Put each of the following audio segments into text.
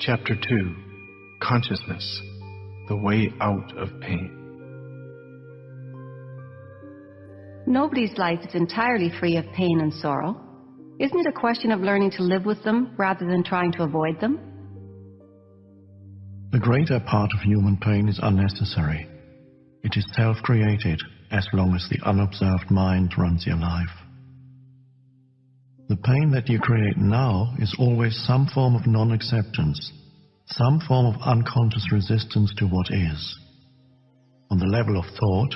Chapter 2. Consciousness, the way out of pain. Nobody's life is entirely free of pain and sorrow. Isn't it a question of learning to live with them rather than trying to avoid them? The greater part of human pain is unnecessary. It is self-created as long as the unobserved mind runs your life. The pain that you create now is always some form of non-acceptance, some form of unconscious resistance to what is. On the level of thought,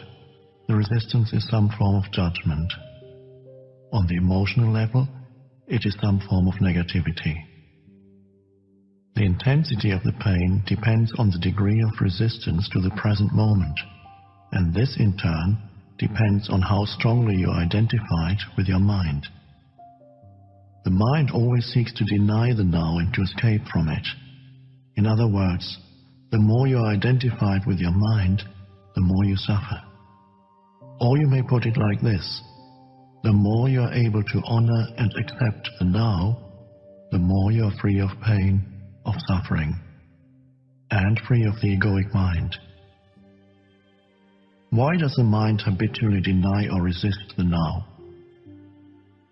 the resistance is some form of judgment. On the emotional level, it is some form of negativity. The intensity of the pain depends on the degree of resistance to the present moment, and this in turn depends on how strongly you are identified with your mind. The mind always seeks to deny the now and to escape from it. In other words, the more you are identified with your mind, the more you suffer. Or you may put it like this: the more you are able to honor and accept the now, the more you are free of pain, of suffering, and free of the egoic mind. Why does the mind habitually deny or resist the now?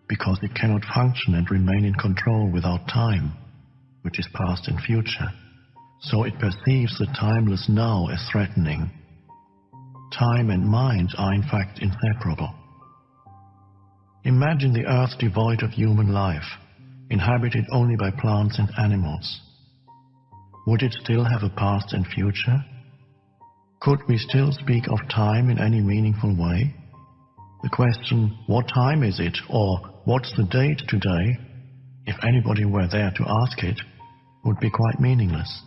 Because it cannot function and remain in control without time, which is past and future, so it perceives the timeless now as threatening. Time and mind are in fact inseparable. Imagine the earth devoid of human life, inhabited only by plants and animals. Would it still have a past and future? Could we still speak of time in any meaningful way? The question, what time is it, or what's the date today, if anybody were there to ask it, would be quite meaningless.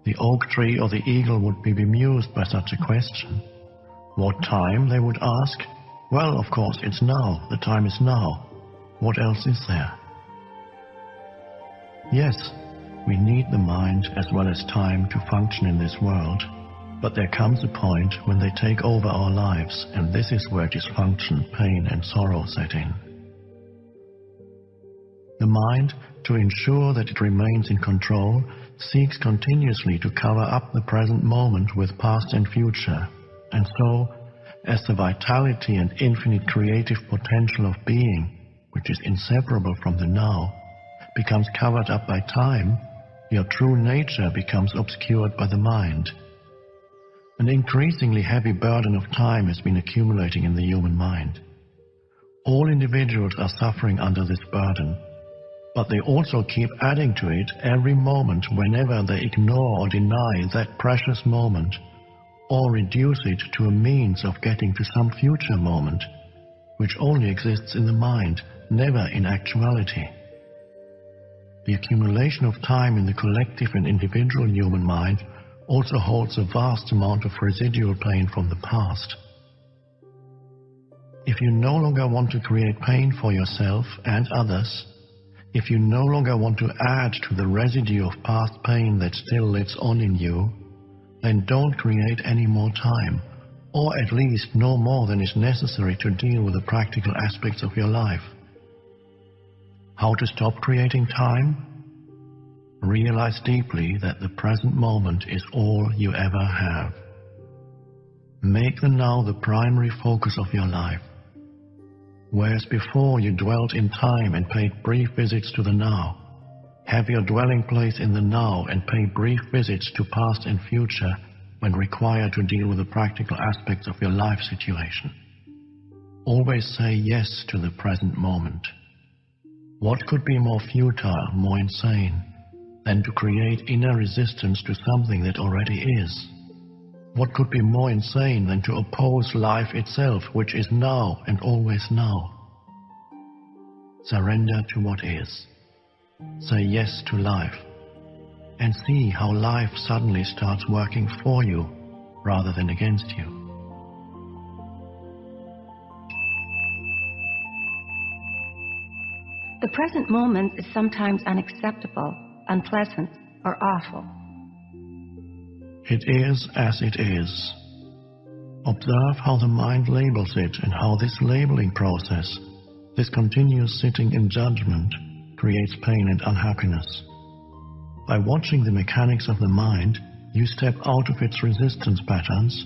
The oak tree or the eagle would be bemused by such a question. What time, they would ask? Well, of course, it's now. The time is now. What else is there? Yes, we need the mind as well as time to function in this world, but there comes a point when they take over our lives, and this is where dysfunction, pain, and sorrow set in. The mind, to ensure that it remains in control, seeks continuously to cover up the present moment with past and future, and so, as the vitality and infinite creative potential of being, which is inseparable from the now, becomes covered up by time, your true nature becomes obscured by the mind. An increasingly heavy burden of time has been accumulating in the human mind. All individuals are suffering under this burden, but they also keep adding to it every moment whenever they ignore or deny that precious moment, or reduce it to a means of getting to some future moment, which only exists in the mind, never in actuality. The accumulation of time in the collective and individual human mind also holds a vast amount of residual pain from the past. If you no longer want to create pain for yourself and others, if you no longer want to add to the residue of past pain that still lives on in you, then don't create any more time, or at least no more than is necessary to deal with the practical aspects of your life. How to stop creating time? Realize deeply that the present moment is all you ever have. Make the now the primary focus of your life. Whereas before you dwelt in time and paid brief visits to the now, have your dwelling place in the now and pay brief visits to past and future when required to deal with the practical aspects of your life situation. Always say yes to the present moment. What could be more futile, more insane, than to create inner resistance to something that already is? What could be more insane than to oppose life itself, which is now and always now? Surrender to what is. Say yes to life, and see how life suddenly starts working for you rather than against you. The present moment is sometimes unacceptable, unpleasant, or awful. It is as it is. Observe how the mind labels it and how this labeling process, this continuous sitting in judgment, creates pain and unhappiness. By watching the mechanics of the mind, you step out of its resistance patterns,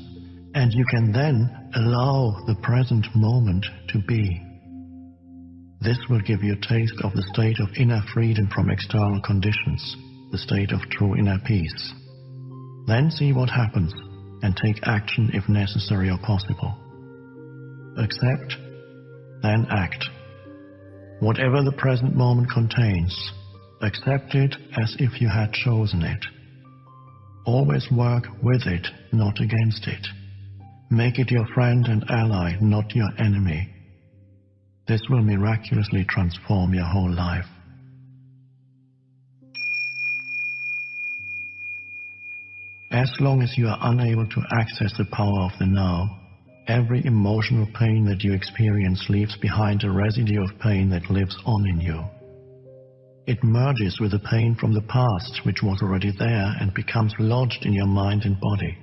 and you can then allow the present moment to be. This will give you a taste of the state of inner freedom from external conditions, the state of true inner peace. Then see what happens and take action if necessary or possible. Accept, then act. Whatever the present moment contains, accept it as if you had chosen it. Always work with it, not against it. Make it your friend and ally, not your enemy. This will miraculously transform your whole life. As long as you are unable to access the power of the now, every emotional pain that you experience leaves behind a residue of pain that lives on in you. It merges with the pain from the past, which was already there, and becomes lodged in your mind and body.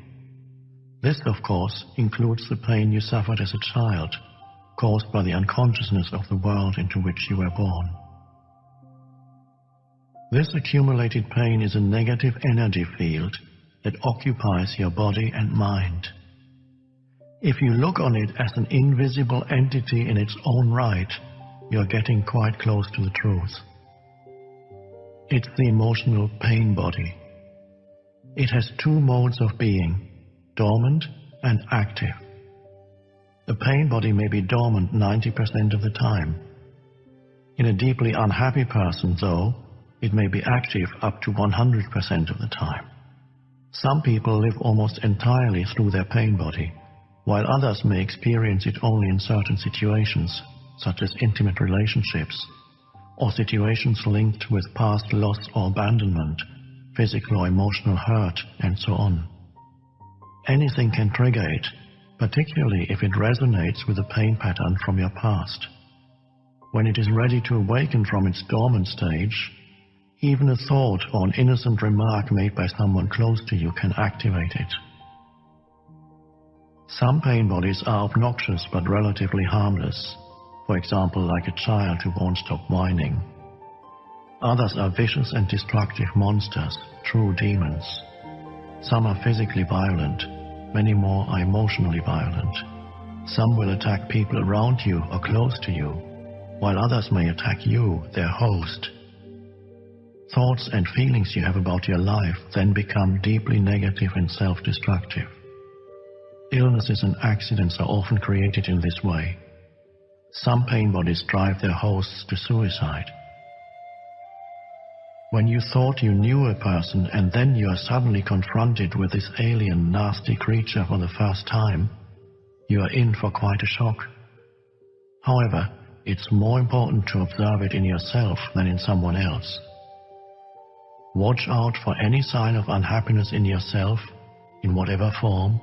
This, of course, includes the pain you suffered as a child, caused by the unconsciousness of the world into which you were born. This accumulated pain is a negative energy field that occupies your body and mind. If you look on it as an invisible entity in its own right, you are getting quite close to the truth. It's the emotional pain body. It has two modes of being, dormant and active. The pain body may be dormant 90% of the time. In a deeply unhappy person, though, it may be active up to 100% of the time. Some people live almost entirely through their pain body, while others may experience it only in certain situations, such as intimate relationships, or situations linked with past loss or abandonment, physical or emotional hurt, and so on. Anything can trigger it, particularly if it resonates with a pain pattern from your past. When it is ready to awaken from its dormant stage, even a thought or an innocent remark made by someone close to you can activate it. Some pain bodies are obnoxious but relatively harmless, for example, like a child who won't stop whining. Others are vicious and destructive monsters, true demons. Some are physically violent, many more are emotionally violent. Some will attack people around you or close to you, while others may attack you, their host. Thoughts and feelings you have about your life then become deeply negative and self-destructive. Illnesses and accidents are often created in this way. Some pain bodies drive their hosts to suicide. When you thought you knew a person and then you are suddenly confronted with this alien, nasty creature for the first time, you are in for quite a shock. However, it's more important to observe it in yourself than in someone else. Watch out for any sign of unhappiness in yourself, in whatever form.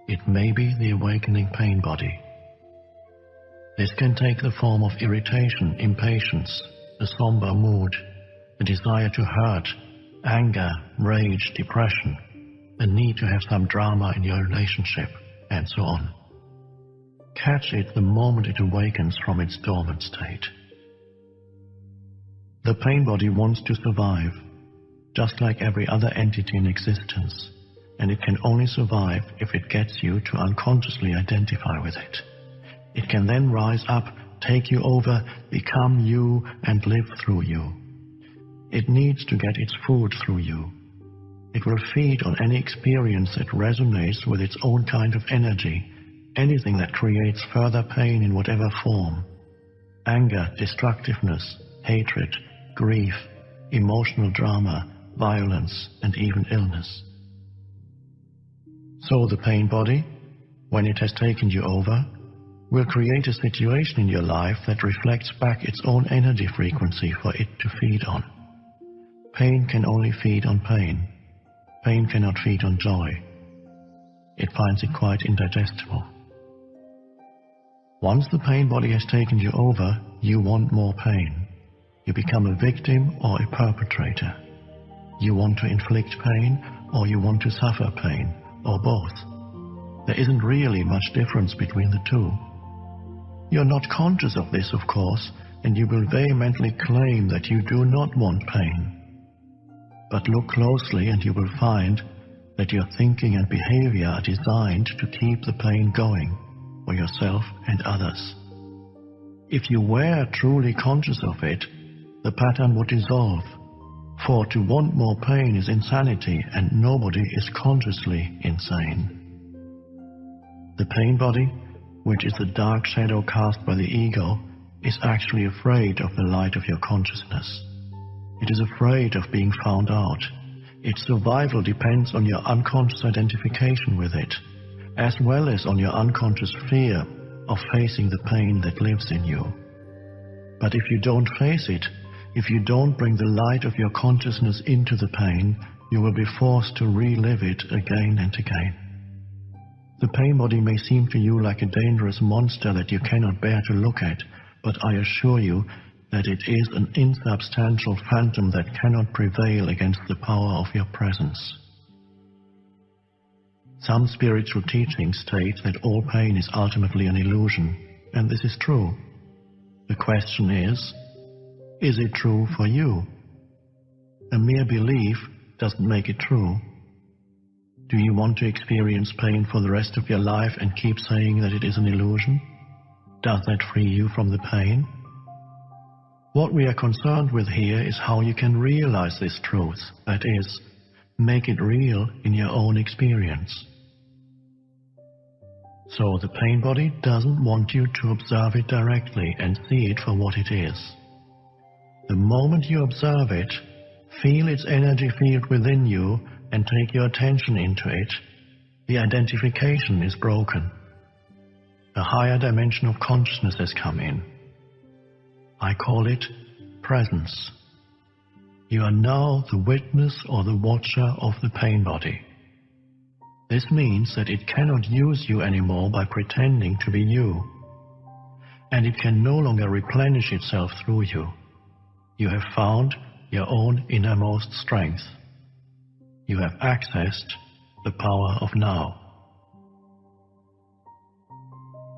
It may be the awakening pain body. This can take the form of irritation, impatience, a somber mood, a desire to hurt, anger, rage, depression, a need to have some drama in your relationship, and so on. Catch it the moment it awakens from its dormant state. The pain body wants to survive, just like every other entity in existence, and it can only survive if it gets you to unconsciously identify with it. It can then rise up, take you over, become you, and live through you. It needs to get its food through you. It will feed on any experience that resonates with its own kind of energy, anything that creates further pain in whatever form. Anger, destructiveness, hatred, grief, emotional drama, violence, and even illness. So the pain body, when it has taken you over, will create a situation in your life that reflects back its own energy frequency for it to feed on. Pain can only feed on pain. Pain cannot feed on joy. It finds it quite indigestible. Once the pain body has taken you over, you want more pain. You become a victim or a perpetrator. You want to inflict pain, or you want to suffer pain, or both. There isn't really much difference between the two. You're not conscious of this, of course, and you will vehemently claim that you do not want pain. but look closely and you will find that your thinking and behavior are designed to keep the pain going for yourself and others. If you were truly conscious of it, the pattern would dissolve, for to want more pain is insanity, and nobody is consciously insane. The pain body, which is the dark shadow cast by the ego, is actually afraid of the light of your consciousness. It is afraid of being found out. Its survival depends on your unconscious identification with it, as well as on your unconscious fear of facing the pain that lives in you. But if you don't face it, if you don't bring the light of your consciousness into the pain, you will be forced to relive it again and again. The pain body may seem to you like a dangerous monster that you cannot bear to look at, but I assure you that it is an insubstantial phantom that cannot prevail against the power of your presence. Some spiritual teachings state that all pain is ultimately an illusion, and this is true. The question is it true for you? A mere belief doesn't make it true. Do you want to experience pain for the rest of your life and keep saying that it is an illusion? Does that free you from the pain? What we are concerned with here is how you can realize this truth, that is, make it real in your own experience. So the pain body doesn't want you to observe it directly and see it for what it is. The moment you observe it, feel its energy field within you and take your attention into it, the identification is broken. A higher dimension of consciousness has come in. I call it presence. You are now the witness or the watcher of the pain body. This means that it cannot use you anymore by pretending to be you, and it can no longer replenish itself through you. You have found your own innermost strength. You have accessed the power of now.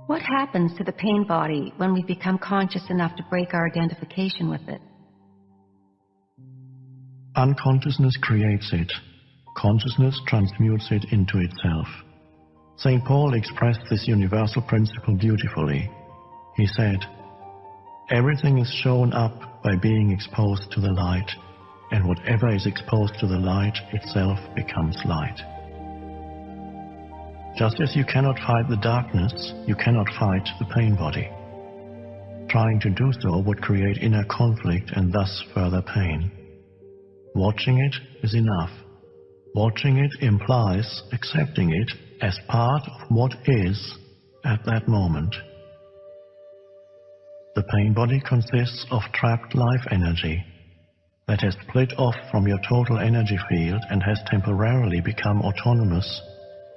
What happens to the pain body when we become conscious enough to break our identification with it? Unconsciousness creates it. Consciousness transmutes it into itself. St. Paul expressed this universal principle beautifully. He said, "Everything is shown up by being exposed to the light, and whatever is exposed to the light itself becomes light." Just as you cannot fight the darkness, you cannot fight the pain body. Trying to do so would create inner conflict and thus further pain. Watching it is enough. Watching it implies accepting it as part of what is at that moment. The pain body consists of trapped life energy that has split off from your total energy field and has temporarily become autonomous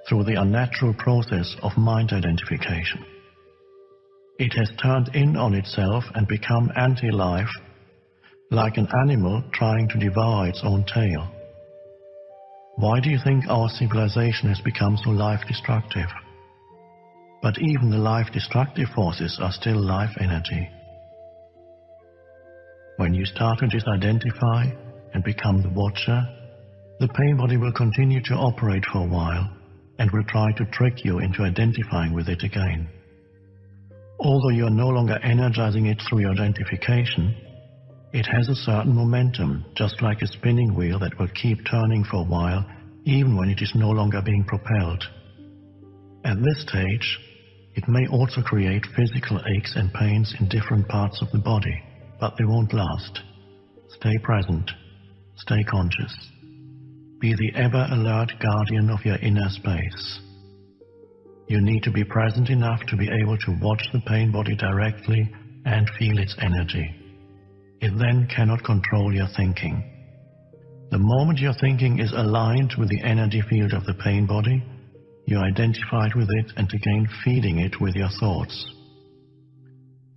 through the unnatural process of mind identification. It has turned in on itself and become anti-life, like an animal trying to devour its own tail. Why do you think our civilization has become so life-destructive? But even the life-destructive forces are still life energy. When you start to disidentify and become the watcher, the pain body will continue to operate for a while and will try to trick you into identifying with it again. Although you are no longer energizing it through your identification, it has a certain momentum, just like a spinning wheel that will keep turning for a while, even when it is no longer being propelled. At this stage, it may also create physical aches and pains in different parts of the body, but they won't last. Stay present. Stay conscious. Be the ever-alert guardian of your inner space. You need to be present enough to be able to watch the pain body directly and feel its energy. It then cannot control your thinking. The moment your thinking is aligned with the energy field of the pain body, you are identified with it and again feeding it with your thoughts.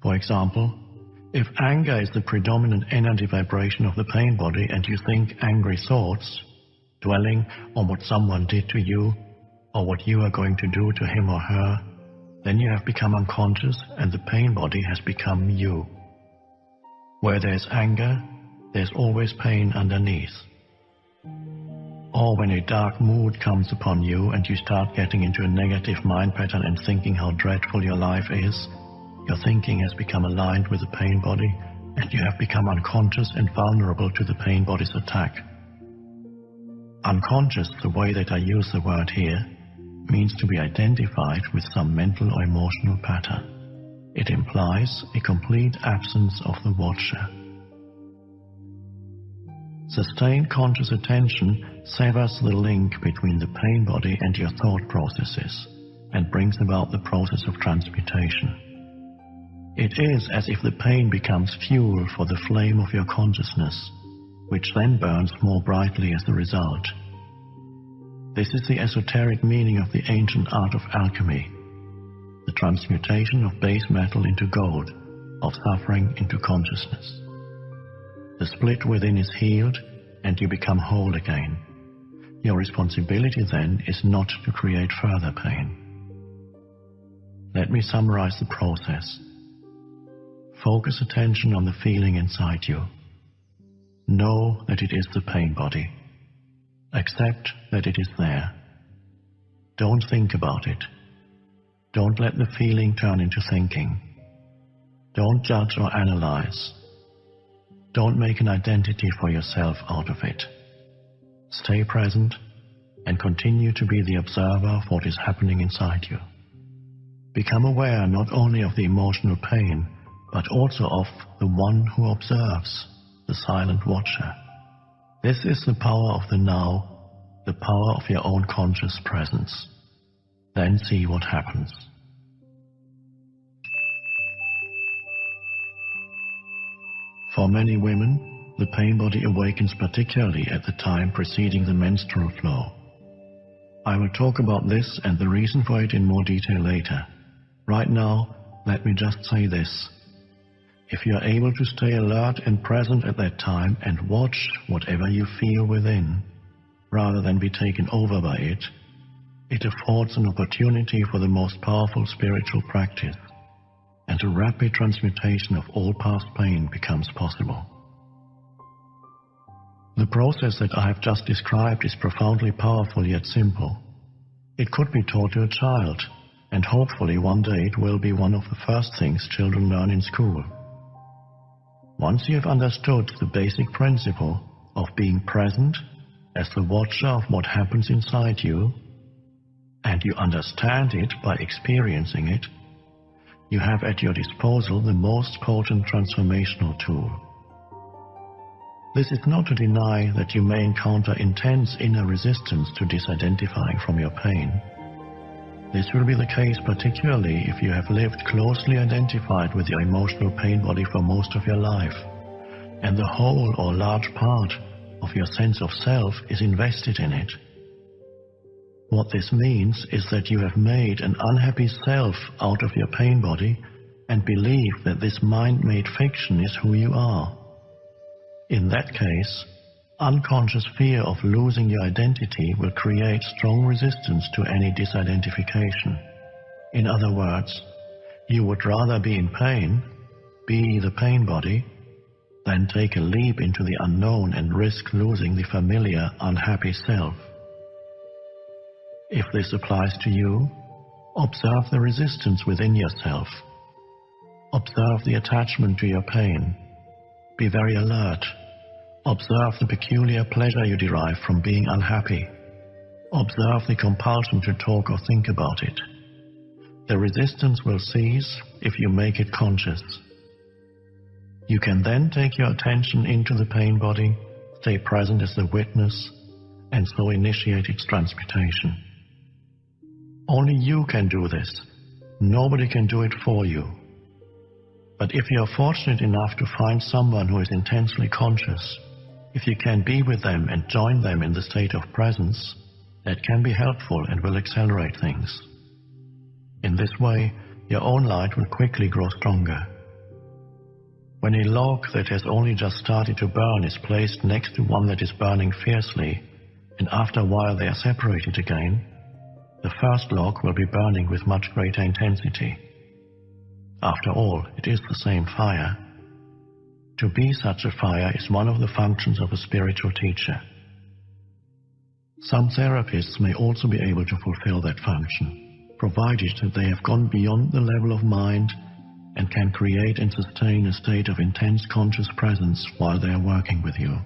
For example, if anger is the predominant energy vibration of the pain body and you think angry thoughts, dwelling on what someone did to you or what you are going to do to him or her, then you have become unconscious and the pain body has become you. Where there is anger, there is always pain underneath. Or when a dark mood comes upon you and you start getting into a negative mind pattern and thinking how dreadful your life is, your thinking has become aligned with the pain body and you have become unconscious and vulnerable to the pain body's attack. Unconscious, the way that I use the word here, means to be identified with some mental or emotional pattern. It implies a complete absence of the watcher. Sustained conscious attention severs the link between the pain body and your thought processes and brings about the process of transmutation. It is as if the pain becomes fuel for the flame of your consciousness, which then burns more brightly as a result. This is the esoteric meaning of the ancient art of alchemy, the transmutation of base metal into gold, of suffering into consciousness. The split within is healed, and you become whole again. Your responsibility then is not to create further pain. Let me summarize the process. Focus attention on the feeling inside you. Know that it is the pain body. Accept that it is there. Don't think about it. Don't let the feeling turn into thinking. Don't judge or analyze. Don't make an identity for yourself out of it. Stay present and continue to be the observer of what is happening inside you. Become aware not only of the emotional pain, but also of the one who observes, the silent watcher. This is the power of the now, the power of your own conscious presence. Then see what happens. For many women, the pain body awakens particularly at the time preceding the menstrual flow. I will talk about this and the reason for it in more detail later. Right now, let me just say this. If you are able to stay alert and present at that time and watch whatever you feel within, rather than be taken over by it, it affords an opportunity for the most powerful spiritual practice, and a rapid transmutation of all past pain becomes possible. The process that I have just described is profoundly powerful yet simple. It could be taught to a child, and hopefully one day it will be one of the first things children learn in school. Once you have understood the basic principle of being present as the watcher of what happens inside you, and you understand it by experiencing it, you have at your disposal the most potent transformational tool. This is not to deny that you may encounter intense inner resistance to disidentifying from your pain. This will be the case particularly if you have lived closely identified with your emotional pain body for most of your life, and the whole or large part of your sense of self is invested in it. What this means is that you have made an unhappy self out of your pain body and believe that this mind-made fiction is who you are. In that case, unconscious fear of losing your identity will create strong resistance to any disidentification. In other words, you would rather be in pain, be the pain body, than take a leap into the unknown and risk losing the familiar, unhappy self. If this applies to you, observe the resistance within yourself. Observe the attachment to your pain. Be very alert. Observe the peculiar pleasure you derive from being unhappy. Observe the compulsion to talk or think about it. The resistance will cease if you make it conscious. You can then take your attention into the pain body, stay present as the witness, and so initiate its transmutation. Only you can do this. Nobody can do it for you. But if you are fortunate enough to find someone who is intensely conscious, if you can be with them and join them in the state of presence, that can be helpful and will accelerate things. In this way, your own light will quickly grow stronger. When a log that has only just started to burn is placed next to one that is burning fiercely, and after a while they are separated again, the first log will be burning with much greater intensity. After all, it is the same fire. To be such a fire is one of the functions of a spiritual teacher. Some therapists may also be able to fulfill that function, provided that they have gone beyond the level of mind and can create and sustain a state of intense conscious presence while they are working with you.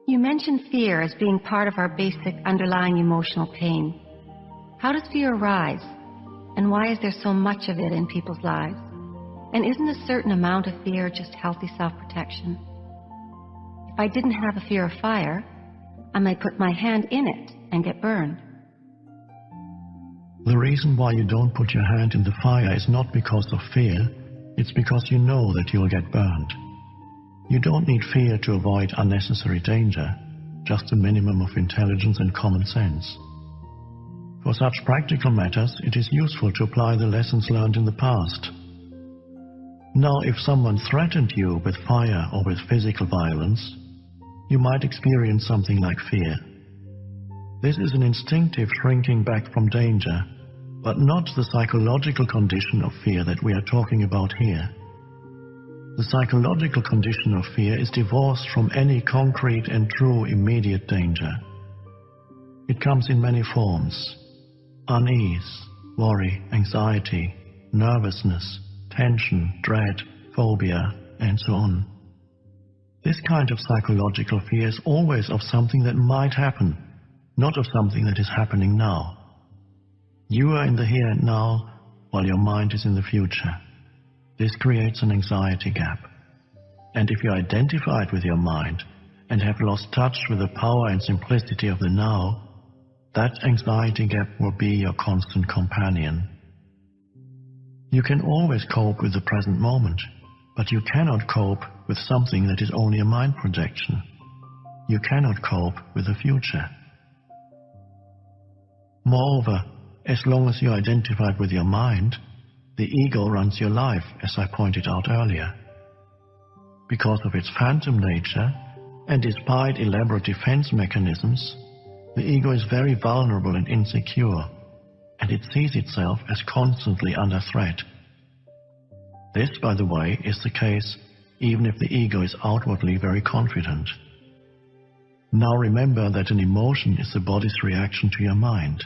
You mentioned fear as being part of our basic underlying emotional pain. How does fear arise? And why is there so much of it in people's lives? And isn't a certain amount of fear just healthy self-protection? If I didn't have a fear of fire, I might put my hand in it and get burned. The reason why you don't put your hand in the fire is not because of fear, it's because you know that you'll get burned. You don't need fear to avoid unnecessary danger, just a minimum of intelligence and common sense. For such practical matters, it is useful to apply the lessons learned in the past. Now, if someone threatened you with fire or with physical violence, you might experience something like fear. This is an instinctive shrinking back from danger, but not the psychological condition of fear that we are talking about here. The psychological condition of fear is divorced from any concrete and true immediate danger. It comes in many forms: unease, worry, anxiety, nervousness, tension, dread, phobia, and so on. This kind of psychological fear is always of something that might happen, not of something that is happening now. You are in the here and now, while your mind is in the future. This creates an anxiety gap. And if you identify it with your mind and have lost touch with the power and simplicity of the now, that anxiety gap will be your constant companion. You can always cope with the present moment, but you cannot cope with something that is only a mind projection. You cannot cope with the future. Moreover, as long as you are identified with your mind, the ego runs your life, as I pointed out earlier. Because of its phantom nature, and despite elaborate defense mechanisms, the ego is very vulnerable and insecure, and it sees itself as constantly under threat. This, by the way, is the case even if the ego is outwardly very confident. Now remember that an emotion is the body's reaction to your mind.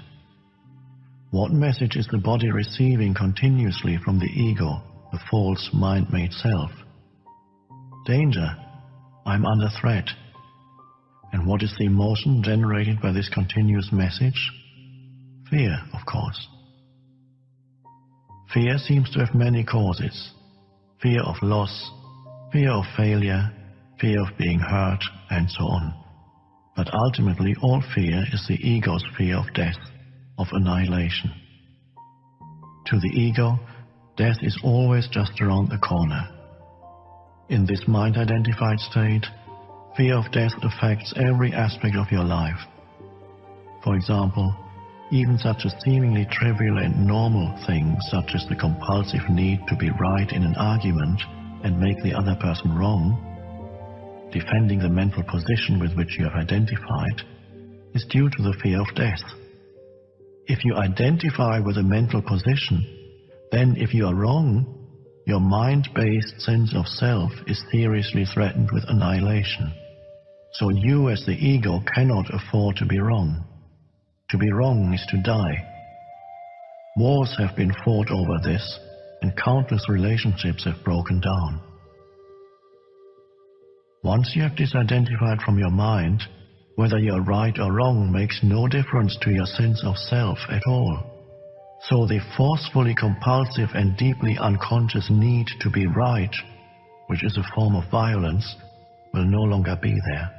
What message is the body receiving continuously from the ego, the false mind-made self? Danger. I'm under threat. And what is the emotion generated by this continuous message? Fear, of course. Fear seems to have many causes. Fear of loss, fear of failure, fear of being hurt, and so on. But ultimately, all fear is the ego's fear of death, of annihilation. To the ego, death is always just around the corner. In this mind-identified state, fear of death affects every aspect of your life. For example, even such a seemingly trivial and normal thing such as the compulsive need to be right in an argument and make the other person wrong, defending the mental position with which you have identified, is due to the fear of death. If you identify with a mental position, then if you are wrong, your mind-based sense of self is seriously threatened with annihilation. So you as the ego cannot afford to be wrong. To be wrong is to die. Wars have been fought over this, and countless relationships have broken down. Once you have disidentified from your mind, whether you are right or wrong makes no difference to your sense of self at all. So the forcefully compulsive and deeply unconscious need to be right, which is a form of violence, will no longer be there.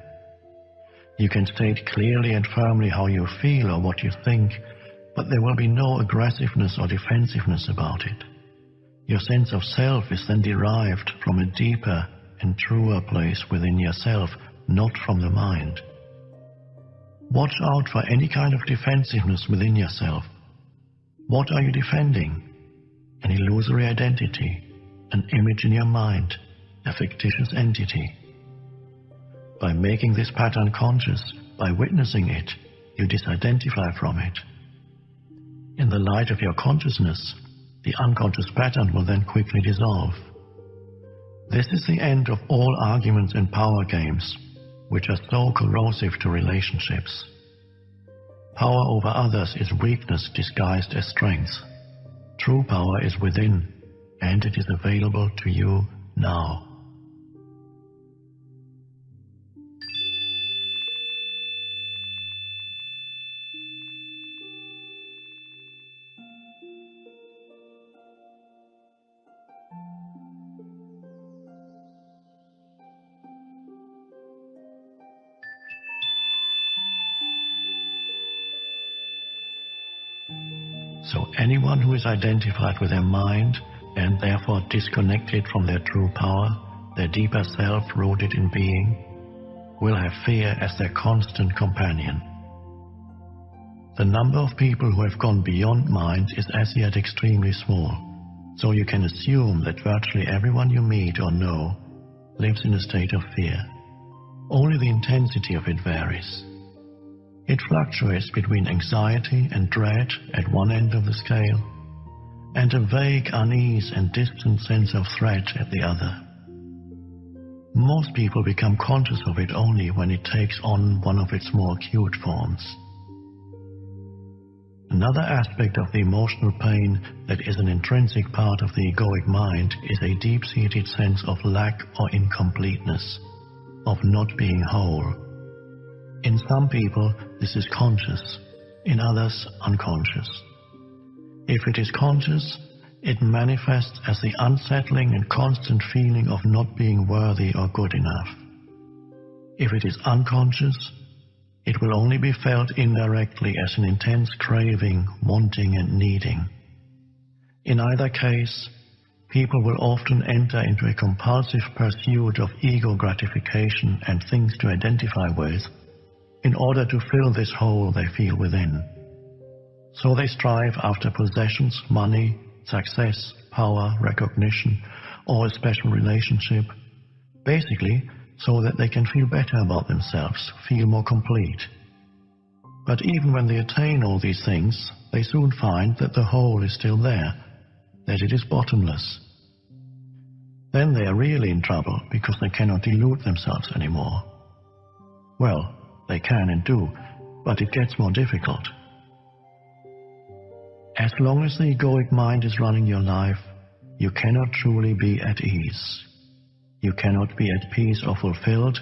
You can state clearly and firmly how you feel or what you think, but there will be no aggressiveness or defensiveness about it. Your sense of self is then derived from a deeper and truer place within yourself, not from the mind. Watch out for any kind of defensiveness within yourself. What are you defending? An illusory identity, an image in your mind, a fictitious entity. By making this pattern conscious, by witnessing it, you disidentify from it. In the light of your consciousness, the unconscious pattern will then quickly dissolve. This is the end of all arguments and power games. which are so corrosive to relationships. Power over others is weakness disguised as strength. True power is within, and it is available to you now. So anyone who is identified with their mind and therefore disconnected from their true power, their deeper self rooted in being, will have fear as their constant companion. The number of people who have gone beyond mind is as yet extremely small, so you can assume that virtually everyone you meet or know lives in a state of fear. Only the intensity of it varies. It fluctuates between anxiety and dread at one end of the scale, and a vague unease and distant sense of threat at the other. Most people become conscious of it only when it takes on one of its more acute forms. Another aspect of the emotional pain that is an intrinsic part of the egoic mind is a deep-seated sense of lack or incompleteness, of not being whole. In some people, this is conscious, in others, unconscious. If it is conscious, it manifests as the unsettling and constant feeling of not being worthy or good enough. If it is unconscious, it will only be felt indirectly as an intense craving, wanting, and needing. In either case, people will often enter into a compulsive pursuit of ego gratification and things to identify with, in order to fill this hole they feel within. So they strive after possessions, money, success, power, recognition, or a special relationship, basically so that they can feel better about themselves, feel more complete. But even when they attain all these things, they soon find that the hole is still there, that it is bottomless. Then they are really in trouble because they cannot delude themselves anymore. Well, they can and do, but it gets more difficult. As long as the egoic mind is running your life, you cannot truly be at ease. You cannot be at peace or fulfilled,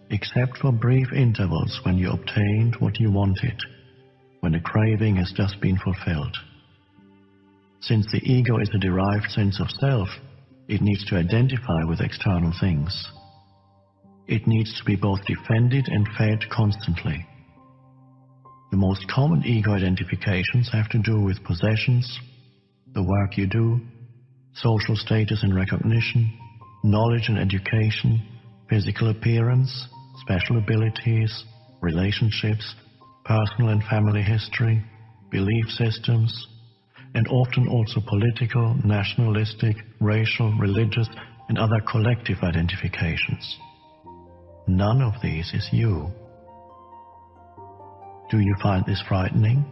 except for brief intervals when you obtained what you wanted, when a craving has just been fulfilled. Since the ego is a derived sense of self, it needs to identify with external things. It needs to be both defended and fed constantly. The most common ego identifications have to do with possessions, the work you do, social status and recognition, knowledge and education, physical appearance, special abilities, relationships, personal and family history, belief systems, and often also political, nationalistic, racial, religious, and other collective identifications. None of these is you. Do you find this frightening?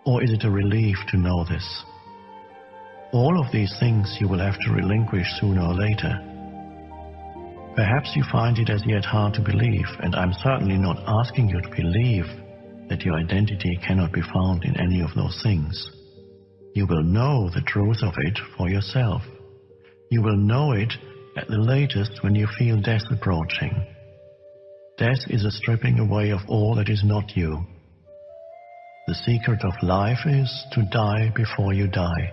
Or is it a relief to know this? All of these things you will have to relinquish sooner or later. Perhaps you find it as yet hard to believe, and I'm certainly not asking you to believe that your identity cannot be found in any of those things. You will know the truth of it for yourself. You will know it at the latest when you feel death approaching. Death is a stripping away of all that is not you. The secret of life is to die before you die,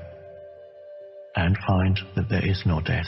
and find that there is no death.